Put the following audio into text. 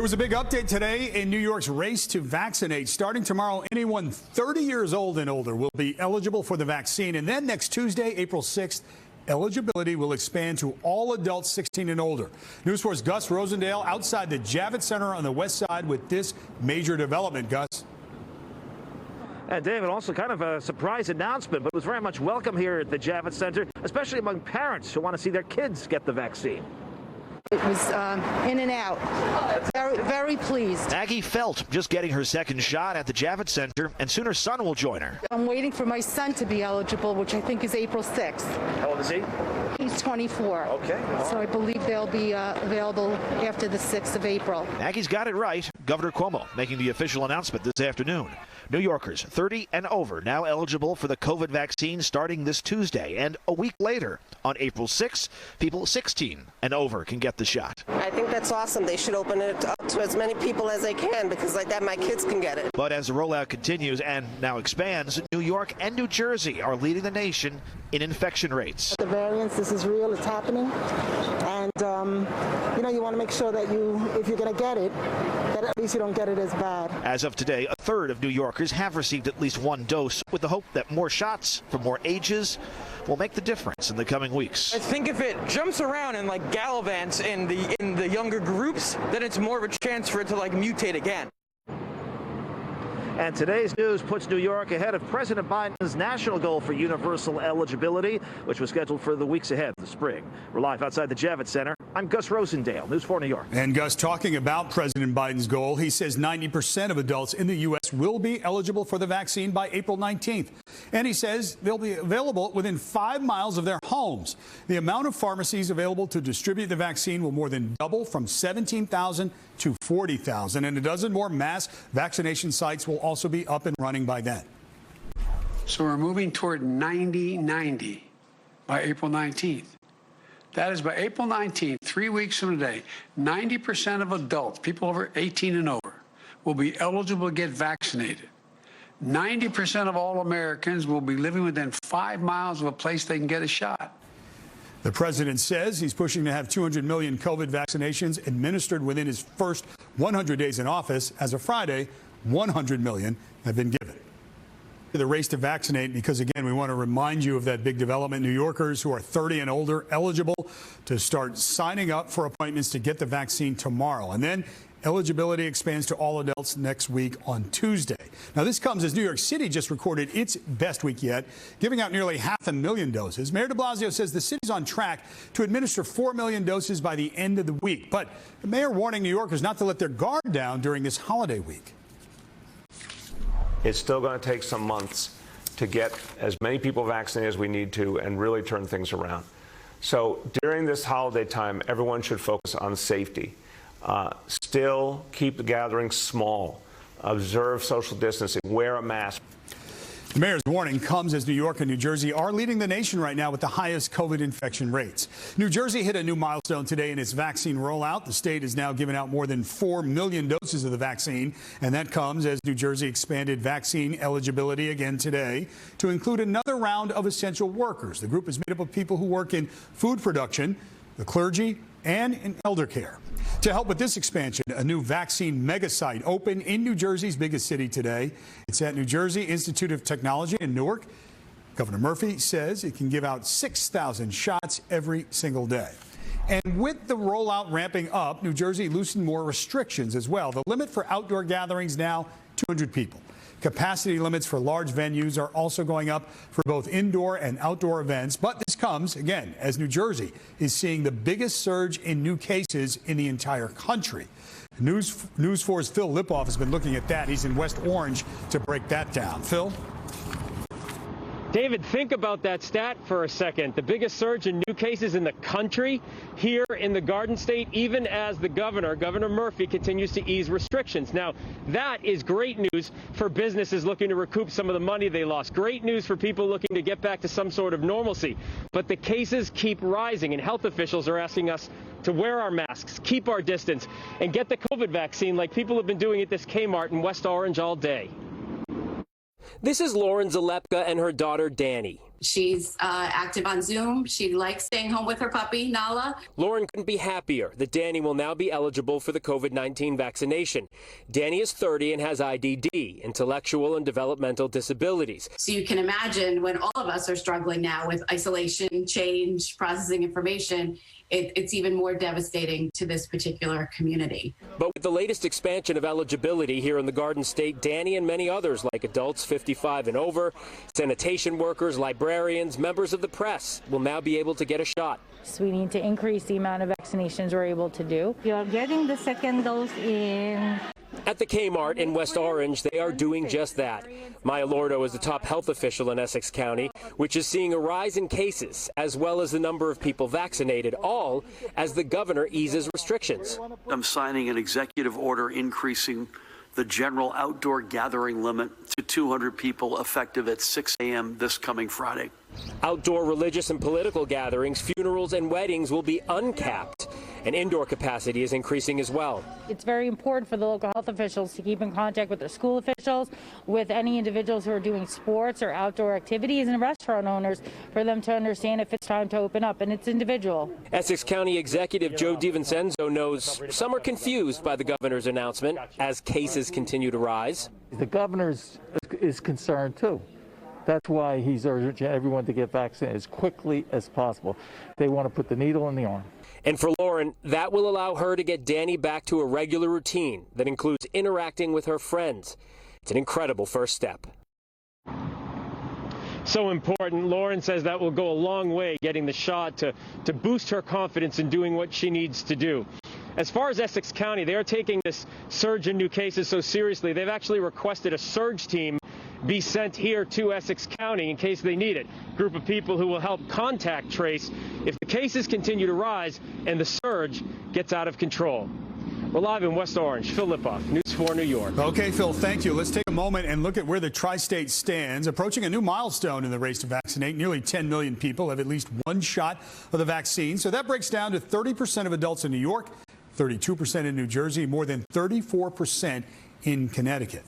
There was a big update today in New York's race to vaccinate. Starting tomorrow, anyone 30 years old and older will be eligible for the vaccine. And then next Tuesday, April 6th, eligibility will expand to all adults 16 and older. News 4's Gus Rosendale outside the Javits Center on the west side with this major development. Gus. And David, also kind of a surprise announcement, but it was very much welcome here at the Javits Center, especially among parents who want to see their kids get the vaccine. It was in and out. Very, very pleased. Aggie felt just getting her second shot at the Javits Center, and soon her son will join her. I'm waiting for my son to be eligible, which I think is April 6th. How old is he? He's 24. Okay. So I believe they'll be available after the 6th of April. Aggie's got it right. Governor Cuomo making the official announcement this afternoon. New Yorkers 30 and over now eligible for the COVID vaccine starting this Tuesday. And a week later, on April 6th, people 16 and over can get the shot. I think that's awesome. They should open it up to as many people as they can, because like that, my kids can get it. But as the rollout continues and now expands, New York and New Jersey are leading the nation in infection rates. The variants, this is real, it's happening. And, you want to make sure that if you're going to get it, that at least you don't get it as bad. As of today, a third of New Yorkers have received at least one dose, with the hope that more shots for more ages will make the difference in the coming weeks. I think if it jumps around and like gallivants in the younger groups, then it's more of a chance for it to like mutate again. And today's news puts New York ahead of President Biden's national goal for universal eligibility, which was scheduled for the weeks ahead of the spring. We're live outside the Javits Center. I'm Gus Rosendale, News 4 New York. And Gus, talking about President Biden's goal, he says 90% of adults in the U.S. will be eligible for the vaccine by April 19th. And he says they'll be available within 5 miles of their homes. The amount of pharmacies available to distribute the vaccine will more than double from 17,000 to 40,000. And a dozen more mass vaccination sites will also be up and running by then. So we're moving toward 90-90 by April 19th. That is by April 19th, 3 weeks from today, 90% of adults, people over 18 and over, will be eligible to get vaccinated. 90% of all Americans will be living within 5 miles of a place they can get a shot. The president says he's pushing to have 200 million COVID vaccinations administered within his first 100 days in office. As of Friday, 100 million have been given. The race to vaccinate, because again, we want to remind you of that big development. New Yorkers who are 30 and older eligible to start signing up for appointments to get the vaccine tomorrow. And then eligibility expands to all adults next week on Tuesday. Now, this comes as New York City just recorded its best week yet, giving out nearly 500,000 doses. Mayor de Blasio says the city's on track to administer 4 million doses by the end of the week. But the mayor warning New Yorkers not to let their guard down during this holiday week. It's still going to take some months to get as many people vaccinated as we need to and really turn things around. So during this holiday time, everyone should focus on safety. Still keep the gatherings small. Observe social distancing. Wear a mask. The mayor's warning comes as New York and New Jersey are leading the nation right now with the highest COVID infection rates. New Jersey hit a new milestone today in its vaccine rollout. The state has now given out more than 4 million doses of the vaccine, and that comes as New Jersey expanded vaccine eligibility again today to include another round of essential workers. The group is made up of people who work in food production, the clergy, and in elder care. To help with this expansion, a new vaccine mega site opened in New Jersey's biggest city today. It's at New Jersey Institute of Technology in Newark. Governor Murphy says it can give out 6,000 shots every single day. And with the rollout ramping up, New Jersey loosened more restrictions as well. The limit for outdoor gatherings now 200 people. Capacity limits for large venues are also going up for both indoor and outdoor events. But this comes, again, as New Jersey is seeing the biggest surge in new cases in the entire country. News 4's Phil Lipof has been looking at that. He's in West Orange to break that down. Phil? David, think about that stat for a second. The biggest surge in new cases in the country here in the Garden State, even as the Governor Murphy, continues to ease restrictions. Now, that is great news for businesses looking to recoup some of the money they lost. Great news for people looking to get back to some sort of normalcy. But the cases keep rising, and health officials are asking us to wear our masks, keep our distance, and get the COVID vaccine like people have been doing at this Kmart in West Orange all day. This is Lauren Zalepka and her daughter, Danny. She's active on Zoom. She likes staying home with her puppy, Nala. Lauren couldn't be happier that Danny will now be eligible for the COVID-19 vaccination. Danny is 30 and has IDD, intellectual and developmental disabilities. So you can imagine when all of us are struggling now with isolation, change, processing information, it's even more devastating to this particular community. But with the latest expansion of eligibility here in the Garden State, Danny and many others, like adults 55 and over, sanitation workers, librarians, members of the press, will now be able to get a shot. So we need to increase the amount of vaccinations we're able to do. You're getting the second dose in. At the Kmart in West Orange, they are doing just that. Maya Lordo is the top health official in Essex County, which is seeing a rise in cases, as well as the number of people vaccinated, all as the governor eases restrictions. I'm signing an executive order increasing the general outdoor gathering limit to 200 people effective at 6 a.m. this coming Friday. Outdoor religious and political gatherings, funerals and weddings will be uncapped, and indoor capacity is increasing as well. It's very important for the local health officials to keep in contact with their school officials, with any individuals who are doing sports or outdoor activities, and restaurant owners, for them to understand if it's time to open up, and it's individual. Essex County Executive Joe DiVincenzo knows some are confused by the governor's announcement as cases continue to rise. The governor is concerned too. That's why he's urging everyone to get vaccinated as quickly as possible. They want to put the needle in the arm. And for Lauren, that will allow her to get Danny back to a regular routine that includes interacting with her friends. It's an incredible first step. So important. Lauren says that will go a long way getting the shot to boost her confidence in doing what she needs to do. As far as Essex County, they are taking this surge in new cases so seriously, they've actually requested a surge team be sent here to Essex County in case they need it. Group of people who will help contact trace if the cases continue to rise and the surge gets out of control. We're live in West Orange. Phil Lipof, News 4 New York. Okay, Phil, thank you. Let's take a moment and look at where the tri-state stands, approaching a new milestone in the race to vaccinate. Nearly 10 million people have at least one shot of the vaccine. So that breaks down to 30% of adults in New York, 32% in New Jersey, more than 34% in Connecticut.